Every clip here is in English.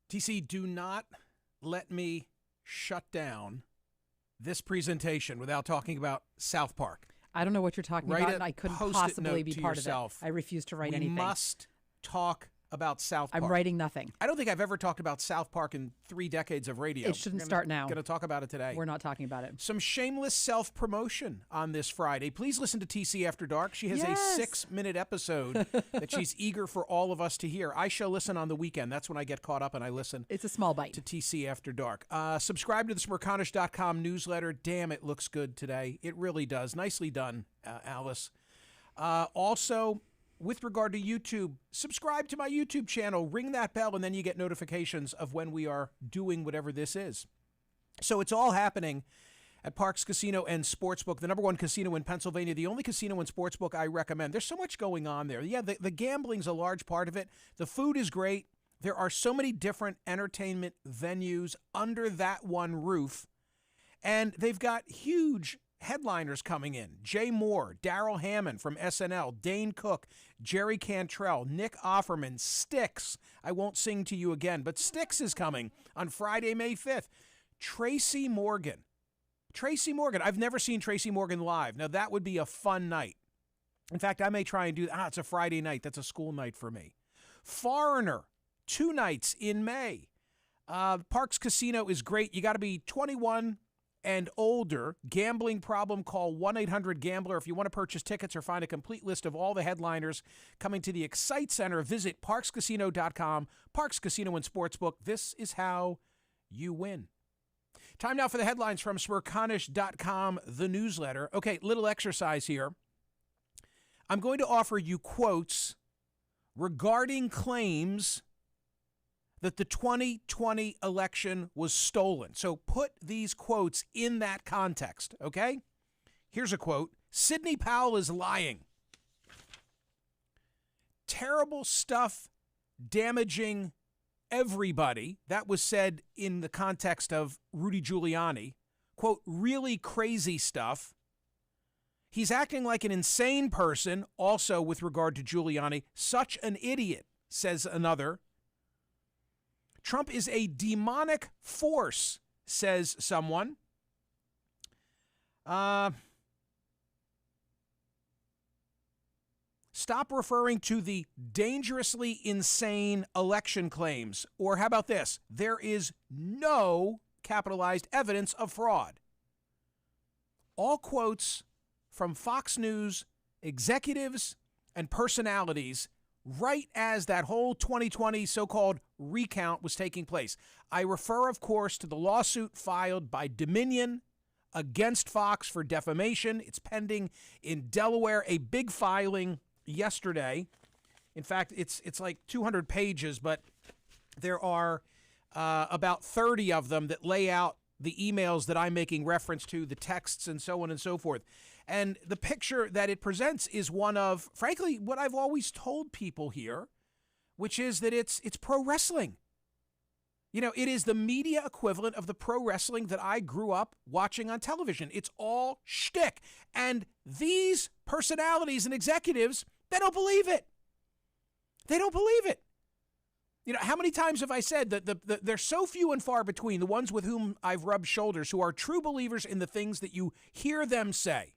TC, do not let me shut down this presentation without talking about South Park. I don't know what you're talking about, and I couldn't possibly be part of it. I refuse to write anything. We must talk about South Park. I'm writing nothing. I don't think I've ever talked about South Park in 3 decades of radio. It shouldn't start now. Going to talk about it today. We're not talking about it. Some shameless self-promotion on this Friday. Please listen to TC After Dark. She has a 6-minute episode that she's eager for all of us to hear. I shall listen on the weekend. That's when I get caught up and I listen. It's a small bite. To TC After Dark. Subscribe to the Smerconish.com newsletter. Damn, it looks good today. It really does. Nicely done, Alice. Also, with regard to YouTube, subscribe to my YouTube channel, ring that bell, and then you get notifications of when we are doing whatever this is. So it's all happening at Parks Casino and Sportsbook, the #1 casino in Pennsylvania, the only casino and sportsbook I recommend. There's so much going on there. Yeah, the gambling's a large part of it. The food is great. There are so many different entertainment venues under that one roof, and they've got huge headliners coming in. Jay Moore, Daryl Hammond from SNL, Dane Cook, Jerry Cantrell, Nick Offerman, Styx. I won't sing to you again, but Styx is coming on Friday, May 5th. Tracy Morgan. I've never seen Tracy Morgan live. Now, that would be a fun night. In fact, I may try and do that. It's a Friday night. That's a school night for me. Foreigner, 2 nights in May. Parks Casino is great. You got to be 21 and older. Gambling problem, call 1-800-GAMBLER. If you want to purchase tickets or find a complete list of all the headliners coming to the Excite Center, visit parkscasino.com. Parks Casino and Sportsbook. This is how you win. Time now for the headlines from Smerconish.com, the newsletter. Okay, little exercise here. I'm going to offer you quotes regarding claims that the 2020 election was stolen. So put these quotes in that context, okay? Here's a quote. Sidney Powell is lying. Terrible stuff damaging everybody. That was said in the context of Rudy Giuliani. Quote, really crazy stuff. He's acting like an insane person, also with regard to Giuliani. Such an idiot, says another. Trump is a demonic force, says someone. Stop referring to the dangerously insane election claims. Or how about this? There is no capitalized evidence of fraud. All quotes from Fox News executives and personalities right as that whole 2020 so-called recount was taking place. I refer, of course, to the lawsuit filed by Dominion against Fox for defamation. It's pending in Delaware, a big filing yesterday. In fact, it's like 200 pages, but there are about 30 of them that lay out the emails that I'm making reference to, the texts and so on and so forth. And the picture that it presents is one of, frankly, what I've always told people here, which is that it's pro wrestling. You know, it is the media equivalent of the pro wrestling that I grew up watching on television. It's all shtick. And these personalities and executives, they don't believe it. They don't believe it. You know, how many times have I said that they're so few and far between, the ones with whom I've rubbed shoulders, who are true believers in the things that you hear them say.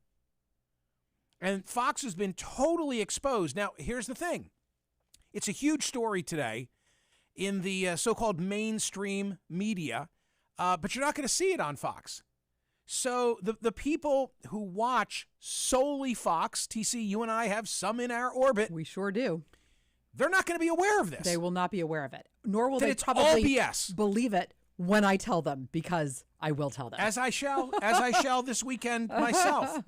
And Fox has been totally exposed. Now, here's the thing. It's a huge story today in the so-called mainstream media, but you're not going to see it on Fox. So the people who watch solely Fox, TC, you and I have some in our orbit. We sure do. They're not going to be aware of this. They will not be aware of it, nor will they it's probably all BS. Believe it when I tell them, because I will tell them. As I shall this weekend myself.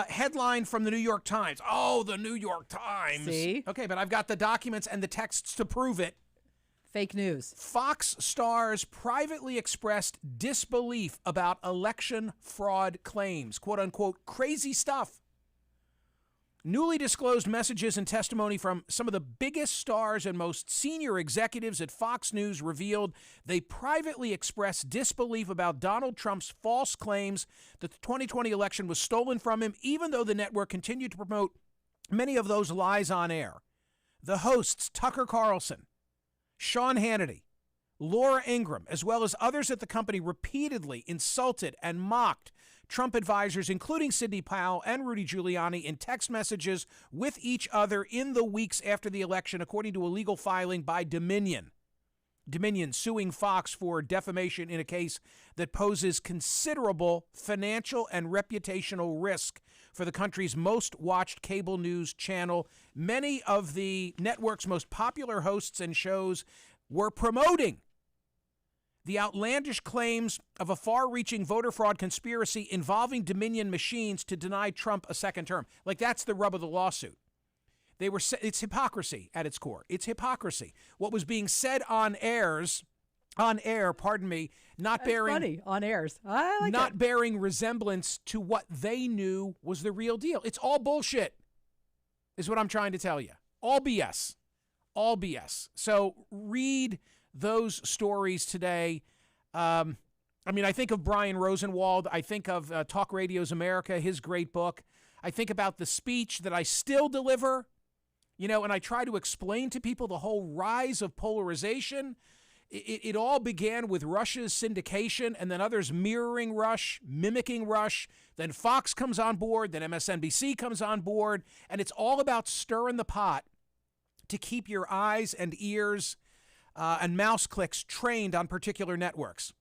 Headline from the New York Times. Oh, the New York Times. See? Okay, but I've got the documents and the texts to prove it. Fake news. Fox stars privately expressed disbelief about election fraud claims. Quote unquote, crazy stuff. Newly disclosed messages and testimony from some of the biggest stars and most senior executives at Fox News revealed they privately expressed disbelief about Donald Trump's false claims that the 2020 election was stolen from him, even though the network continued to promote many of those lies on air. The hosts, Tucker Carlson, Sean Hannity, Laura Ingraham, as well as others at the company, repeatedly insulted and mocked Trump advisors, including Sidney Powell and Rudy Giuliani, in text messages with each other in the weeks after the election, according to a legal filing by Dominion. Dominion suing Fox for defamation in a case that poses considerable financial and reputational risk for the country's most watched cable news channel. Many of the network's most popular hosts and shows were promoting the outlandish claims of a far-reaching voter fraud conspiracy involving Dominion machines to deny Trump a second term. Like, that's the rub of the lawsuit. It's hypocrisy at its core. It's hypocrisy. What was being said on air, not That's bearing funny. On airs. I like not it. bearing resemblance to what they knew was the real deal. It's all bullshit, is what I'm trying to tell you. All BS. All BS. So read those stories today. I think of Brian Rosenwald. I think of Talk Radio's America, his great book. I think about the speech that I still deliver, and I try to explain to people the whole rise of polarization. It all began with Russia's syndication and then others mirroring Rush, mimicking Rush. Then Fox comes on board, then MSNBC comes on board, and it's all about stirring the pot to keep your eyes and ears and mouse clicks trained on particular networks.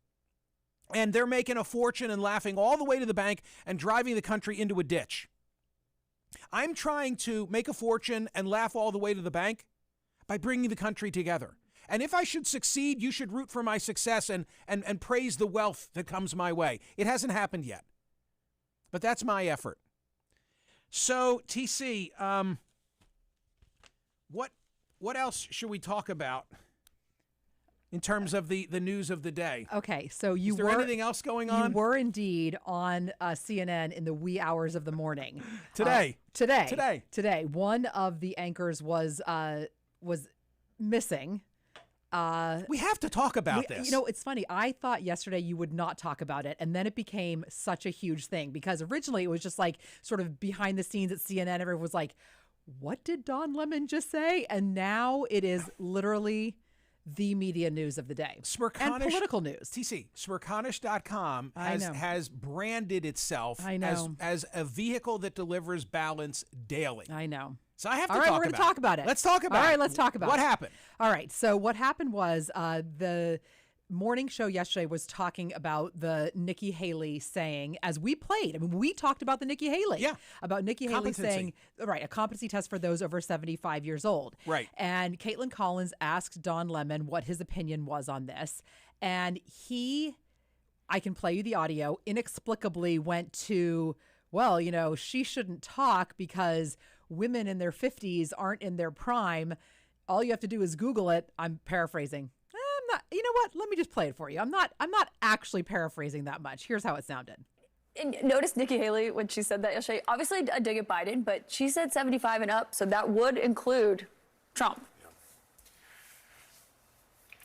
And they're making a fortune and laughing all the way to the bank and driving the country into a ditch. I'm trying to make a fortune and laugh all the way to the bank by bringing the country together. And if I should succeed, you should root for my success and praise the wealth that comes my way. It hasn't happened yet, but that's my effort. So, TC, what else should we talk about in terms of the news of the day? Okay, so Is there anything else going on? You were indeed on CNN in the wee hours of the morning. Today. One of the anchors was missing. We have to talk about this. It's funny. I thought yesterday you would not talk about it, and then it became such a huge thing because originally it was just like sort of behind the scenes at CNN. Everyone was like, what did Don Lemon just say? And now it is literally the media news of the day. Smerconish, and political news. TC, Smerconish.com has branded itself as a vehicle that delivers balance daily. I know. So I have to talk about it. All right, we're going to talk about it. Let's talk about it. All right, let's talk about it. What happened? All right, so what happened was the morning show yesterday was talking about the Nikki Haley saying, as we played, we talked about the Nikki Haley. Yeah. About Nikki Haley saying, right, a competency test for those over 75 years old. Right. And Caitlin Collins asked Don Lemon what his opinion was on this. And I can play you the audio, inexplicably went to, well, she shouldn't talk because women in their 50s aren't in their prime. All you have to do is Google it. I'm paraphrasing. I'm not. You know what? Let me just play it for you. I'm not actually paraphrasing that much. Here's how it sounded. And notice Nikki Haley when she said that yesterday. Obviously a dig at Biden, but she said 75 and up, so that would include Trump.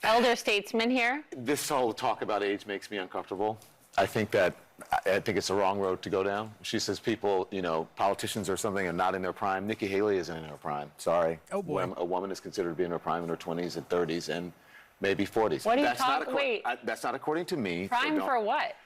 Elder statesman here. This whole talk about age makes me uncomfortable. I think it's the wrong road to go down. She says people, politicians or something are not in their prime. Nikki Haley isn't in her prime. Sorry. Oh, boy. A woman is considered to be in her prime in her 20s and 30s and maybe 40s. What are you talking? Wait. That's not according to me. Prime for what?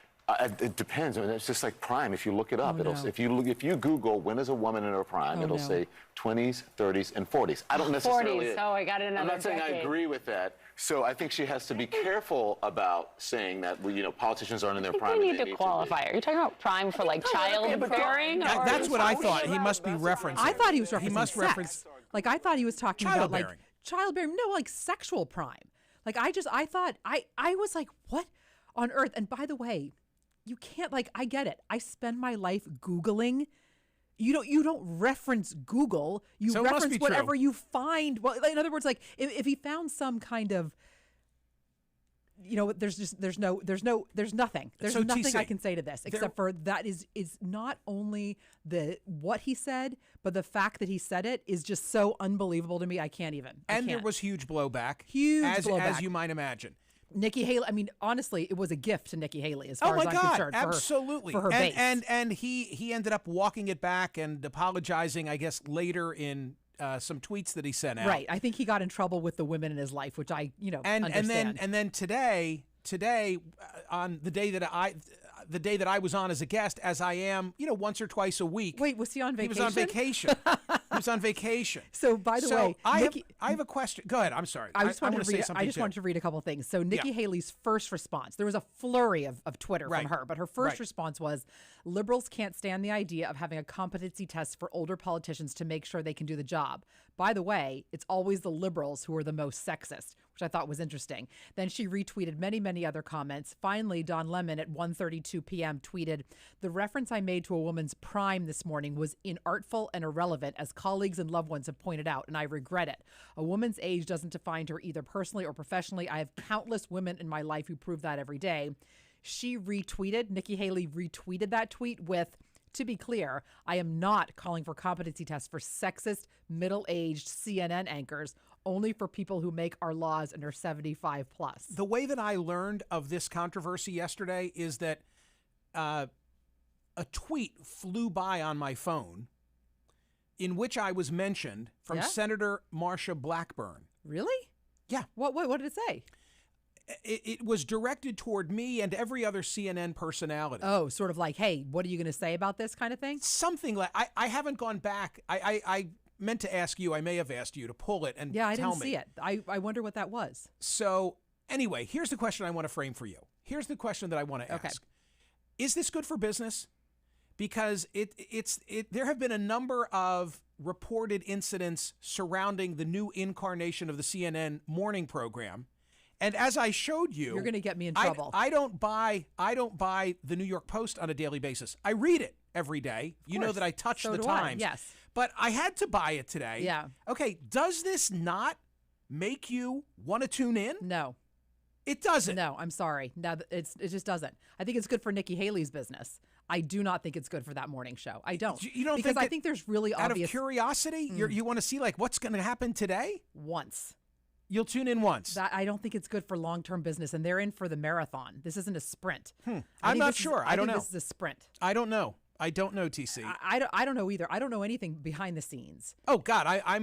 It depends. It's just like prime. If you look it up, if you Google when is a woman in her prime, it'll say 20s, 30s, and 40s. I don't necessarily. 40s. Oh, I got another. I'm not saying decade. I agree with that. So I think she has to be careful about saying that politicians aren't in their prime. They need to qualify. Are you talking about prime for like childbearing? That's what I thought. He must be referencing. I thought he was referencing He must sex. reference. Like I thought he was talking about like Childbearing. childbearing. No, like sexual prime. Like I was like, what on earth? And by the way, you can't, I get it. I spend my life Googling. You don't reference Google. You So it must reference be whatever true. you find. Well, in other words, if he found some kind of, there's nothing. There's So, nothing TC, I can say to this except for that is not only what he said, but the fact that he said it is just so unbelievable to me. I can't even. There was huge blowback. Blowback. As you might imagine. Nikki Haley, honestly, it was a gift to Nikki Haley as far Oh as my I'm God, concerned. absolutely. For her base. And he ended up walking it back and apologizing, I guess, later in some tweets that he sent out. Right. I think he got in trouble with the women in his life, which I, understand. And then today on the day that I was on as a guest, as I am, once or twice a week. Wait, was he on vacation? He was on vacation. He was on vacation. So, by the way, I have a question. Go ahead. I'm sorry. I just wanted to read a couple things. So Nikki Haley's first response, there was a flurry of Twitter Right. from her, but her first response was, liberals can't stand the idea of having a competency test for older politicians to make sure they can do the job. By the way, it's always the liberals who are the most sexist, which I thought was interesting. Then she retweeted many, many other comments. Finally, Don Lemon at 1:32 p.m. tweeted, the reference I made to a woman's prime this morning was inartful and irrelevant, as colleagues and loved ones have pointed out, and I regret it. A woman's age doesn't define her either personally or professionally. I have countless women in my life who prove that every day. Nikki Haley retweeted that tweet with, to be clear, I am not calling for competency tests for sexist, middle-aged CNN anchors, only for people who make our laws and are 75 plus. The way that I learned of this controversy yesterday is that a tweet flew by on my phone in which I was mentioned from Senator Marsha Blackburn. Really? Yeah. What did it say? It was directed toward me and every other CNN personality. Oh, sort of like, hey, what are you going to say about this kind of thing? Something like, I haven't gone back. I meant to ask you, I may have asked you to pull it and I tell didn't see it. I wonder what that was. So anyway, here's the question I want to frame for you. Here's the question that I want to ask. Okay. Is this good for business? Because there have been a number of reported incidents surrounding the new incarnation of the CNN morning program. And as I showed you, you're going to get me in trouble. I don't buy the New York Post on a daily basis. I read it every day. You know that I touch the Times. Yes. But I had to buy it today. Yeah. Okay, does this not make you want to tune in? No. It doesn't. No, I'm sorry. No, it just doesn't. I think it's good for Nikki Haley's business. I do not think it's good for that morning show. I don't. You don't because think I think there's really out obvious. Out of curiosity, you want to see like what's going to happen today? Once. You'll tune in once. That I don't think it's good for long-term business, and they're in for the marathon. This isn't a sprint. I'm not sure. I don't know. This is a sprint. I don't know. I don't know, TC. I don't know either. I don't know anything behind the scenes. Oh God, I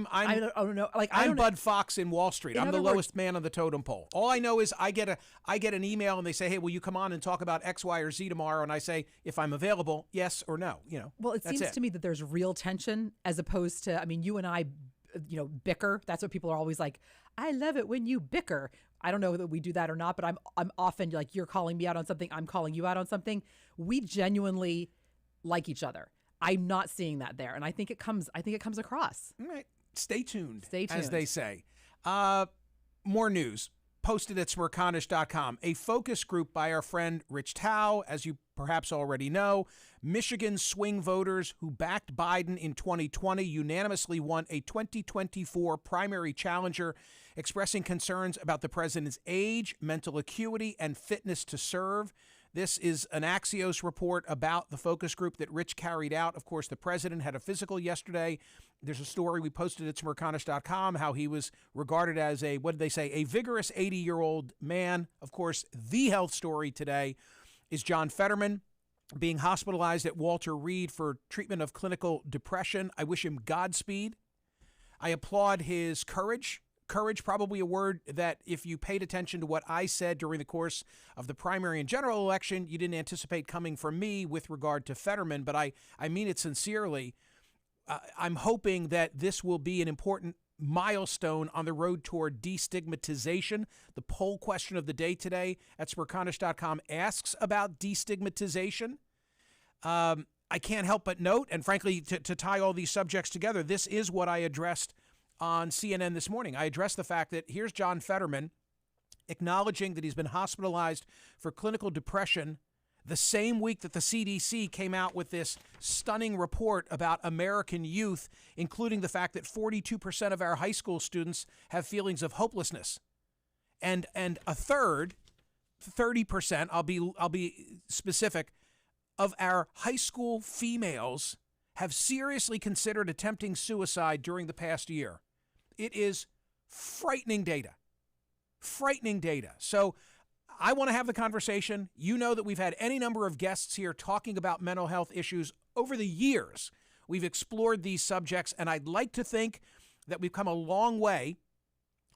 don't know. Like I'm Bud Fox in Wall Street. I'm the lowest man on the totem pole. All I know is I get an email and they say, "Hey, will you come on and talk about X, Y, or Z tomorrow?" And I say, if I'm available, yes or no. Well, it seems to me that there's real tension as opposed to. I mean, you and I, bicker. That's what people are always like. I love it when you bicker. I don't know that we do that or not, but I'm often like, you're calling me out on something, I'm calling you out on something. We genuinely like each other. I'm not seeing that there, and I think it comes across. All right. Stay tuned. Stay tuned. As they say. More news posted at Smerconish.com. A focus group by our friend Rich Tao, as you perhaps already know. Michigan swing voters who backed Biden in 2020 unanimously want a 2024 primary challenger, expressing concerns about the president's age, mental acuity, and fitness to serve. This is an Axios report about the focus group that Rich carried out. Of course, the president had a physical yesterday. There's a story we posted at Smerconish.com, how he was regarded as a vigorous 80-year-old man. Of course, the health story today is John Fetterman being hospitalized at Walter Reed for treatment of clinical depression. I wish him Godspeed. I applaud his courage. Courage, probably a word that if you paid attention to what I said during the course of the primary and general election, you didn't anticipate coming from me with regard to Fetterman, but I mean it sincerely. I'm hoping that this will be an important milestone on the road toward destigmatization. The poll question of the day today at Smerconish.com asks about destigmatization. I can't help but note, and frankly, to tie all these subjects together, this is what I addressed on CNN this morning. I addressed the fact that here's John Fetterman acknowledging that he's been hospitalized for clinical depression the same week that the CDC came out with this stunning report about American youth, including the fact that 42% of our high school students have feelings of hopelessness. And a third, 30%, I'll be specific, of our high school females have seriously considered attempting suicide during the past year. It is frightening data. Frightening data. So I want to have the conversation. You know that we've had any number of guests here talking about mental health issues over the years. We've explored these subjects, and I'd like to think that we've come a long way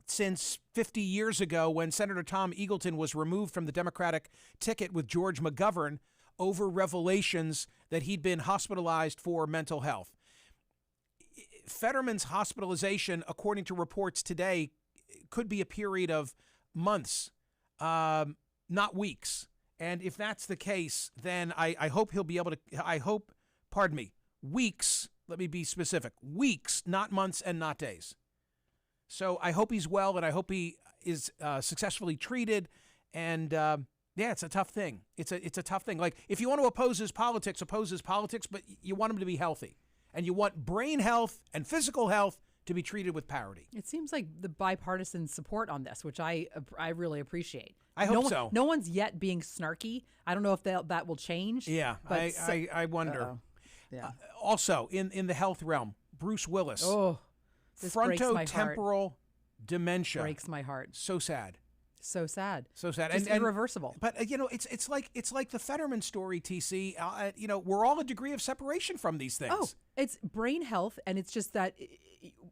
since 50 years ago when Senator Tom Eagleton was removed from the Democratic ticket with George McGovern over revelations that he'd been hospitalized for mental health. Fetterman's hospitalization, according to reports today, could be a period of months, not weeks. And if that's the case, then I hope he'll be able to, weeks, let me be specific, weeks, not months and not days. So I hope he's well, and I hope he is successfully treated. And yeah, it's a tough thing. It's a tough thing. Like, if you want to oppose his politics, but you want him to be healthy. And you want brain health and physical health to be treated with parity. It seems like the bipartisan support on this, which I really appreciate. I hope so. No one's yet being snarky. I don't know if that will change. Yeah, but I wonder. Yeah. Also, in the health realm, Bruce Willis. Oh, this breaks my heart. Frontotemporal dementia. Breaks my heart. So sad. So sad. So sad. Just irreversible. But it's like the Fetterman story, TC. We're all a degree of separation from these things. Oh, it's brain health, and it's just that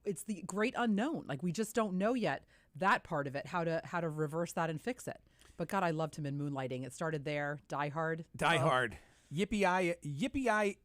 it's the great unknown. Like, we just don't know yet that part of it, how to reverse that and fix it. But God, I loved him in Moonlighting. It started there. Die Hard. Die Hard. Yippee-yi-yi. Yippee-ki-yay.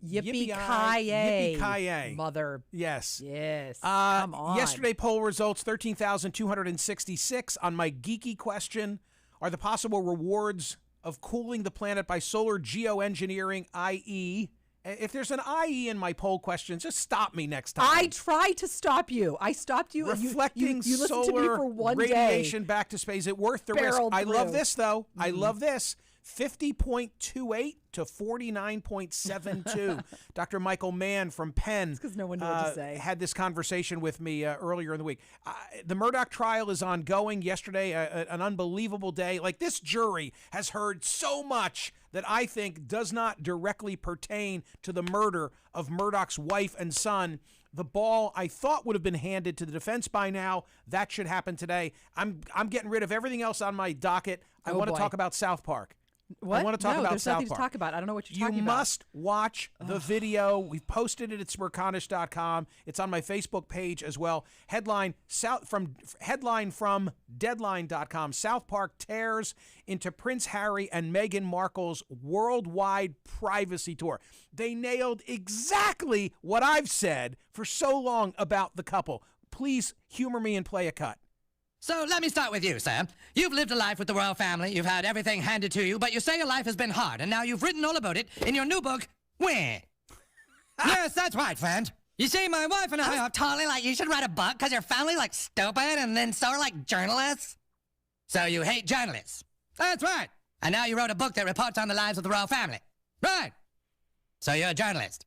Yippee-ki-yay. Mother. Yes. Yes. Come on. Yesterday poll results, 13,266 on my geeky question. Are the possible rewards of cooling the planet by solar geoengineering, i.e., if there's an IE in my poll question, just stop me next time. I tried to stop you. I stopped you. Reflecting you listened to me solar for one radiation day. back to space. Is it worth the risk? I love this, though. I love this. 50.28 to 49.72. Dr. Michael Mann from Penn because no one knew what to say. Had this conversation with me earlier in the week. The Murdoch trial is ongoing. Yesterday, an unbelievable day. Like, this jury has heard so much that I think does not directly pertain to the murder of Murdoch's wife and son. The ball, I thought, would have been handed to the defense by now. That should happen today. I'm getting rid of everything else on my docket. I want to talk about South Park. What? I want to talk about there's South nothing Park. to talk about. I don't know what you're talking about. You must watch the video. We've posted it at Smerconish.com. It's on my Facebook page as well. Headline from Deadline.com. South Park tears into Prince Harry and Meghan Markle's worldwide privacy tour. They nailed exactly what I've said for so long about the couple. Please humor me and play a cut. So let me start with you, Sam. You've lived a life with the royal family, you've had everything handed to you, but you say your life has been hard, and now you've written all about it in your new book, Wah. Yes, that's right, friend. You see, my wife and I are totally like, you should write a book because your family like stupid, and then so are like journalists. So you hate journalists. That's right. And now you wrote a book that reports on the lives of the royal family. Right. So you're a journalist.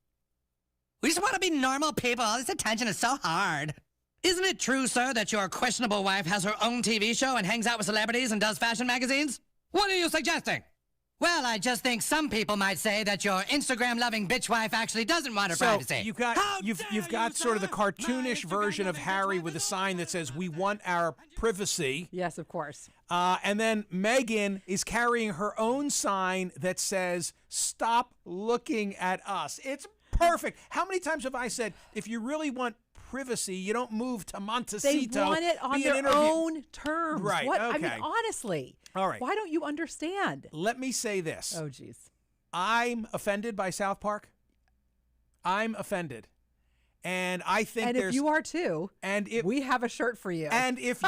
We just want to be normal people. All this attention is so hard. Isn't it true, sir, that your questionable wife has her own TV show and hangs out with celebrities and does fashion magazines? What are you suggesting? Well, I just think some people might say that your Instagram-loving bitch wife actually doesn't want her privacy. You've got sort of the cartoonish version of Harry with a sign that says, "We want our privacy." Yes, of course. And then Meghan is carrying her own sign that says, "Stop looking at us." It's perfect. How many times have I said, if you really want privacy, you don't move to Montecito. They want it on their own terms. Right, What? okay. I mean, honestly. All right. Why don't you understand? Let me say this. Oh, geez. I'm offended by South Park. I'm offended. And I think and if you are too, we have a shirt for you. And if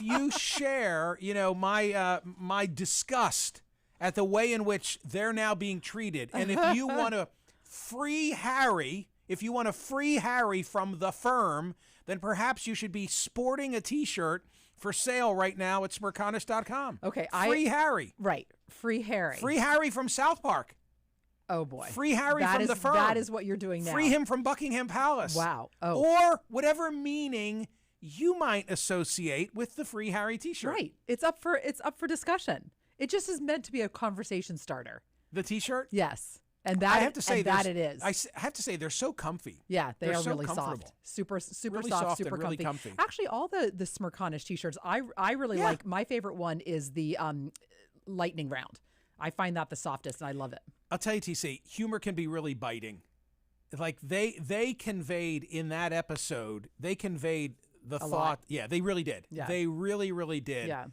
you share, my disgust at the way in which they're now being treated, and if you want to free Harry, from the firm, then perhaps you should be sporting a T-shirt for sale right now at Smerconish.com. Okay, Free Harry. Right, free Harry. Free Harry from South Park. Oh boy. Free Harry from the firm. That is what you're doing now. Free him from Buckingham Palace. Wow. Oh. Or whatever meaning you might associate with the Free Harry T-shirt. Right. It's up for discussion. It just is meant to be a conversation starter. The T-shirt? Yes. And that, I have to say that it is. I have to say they're so comfy. Yeah, they're so really comfortable. soft, super really soft, and super really comfy. Actually, all the Smerconish T-shirts, I really like. My favorite one is the lightning round. I find that the softest, and I love it. I'll tell you, TC, humor can be really biting. like they conveyed in that episode, they conveyed the thought. Lot. Yeah, they really did. Yeah. They really, really did. Yeah.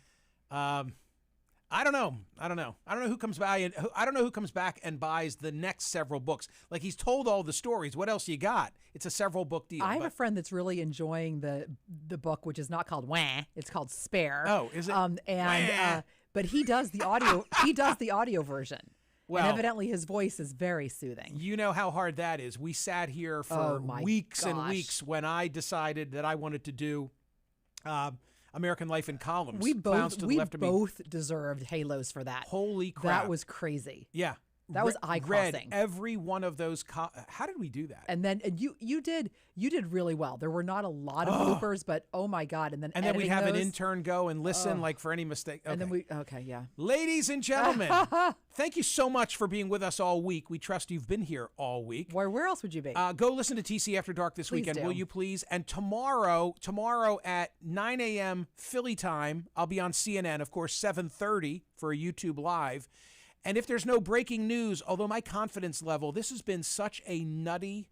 I don't know. I don't know who comes by and I don't know who comes back and buys the next several books. Like, he's told all the stories. What else you got? It's a several book deal. I have a friend that's really enjoying the book, which is not called Wah. It's called Spare. Oh, is it? But he does the audio. He does the audio version. Well, and evidently his voice is very soothing. You know how hard that is. We sat here for weeks and weeks when I decided that I wanted to do American Life in Columns. We both deserved halos for that. Holy crap. That was crazy. Yeah. That was eye-crossing. Read every one of those. How did we do that? And then you did really well. There were not a lot of bloopers, but oh my God! And then we'd have an intern go and listen, like, for any mistake. Okay. And then yeah. Ladies and gentlemen, thank you so much for being with us all week. We trust you've been here all week. Where else would you be? Go listen to TC After Dark this weekend, will you please? And tomorrow at 9 a.m. Philly time, I'll be on CNN, of course, 7:30 for a YouTube Live. And if there's no breaking news, although my confidence level, this has been such a nutty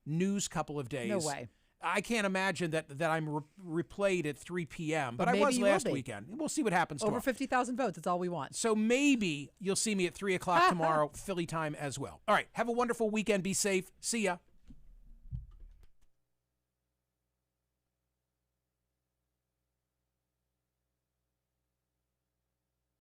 news couple of days. No way. I can't imagine that I'm replayed at 3 p.m., but I maybe was you last will be. weekend. We'll see what happens Over tomorrow. 50,000 votes. That's all we want. So maybe you'll see me at 3 o'clock tomorrow, Philly time as well. All right. Have a wonderful weekend. Be safe. See ya.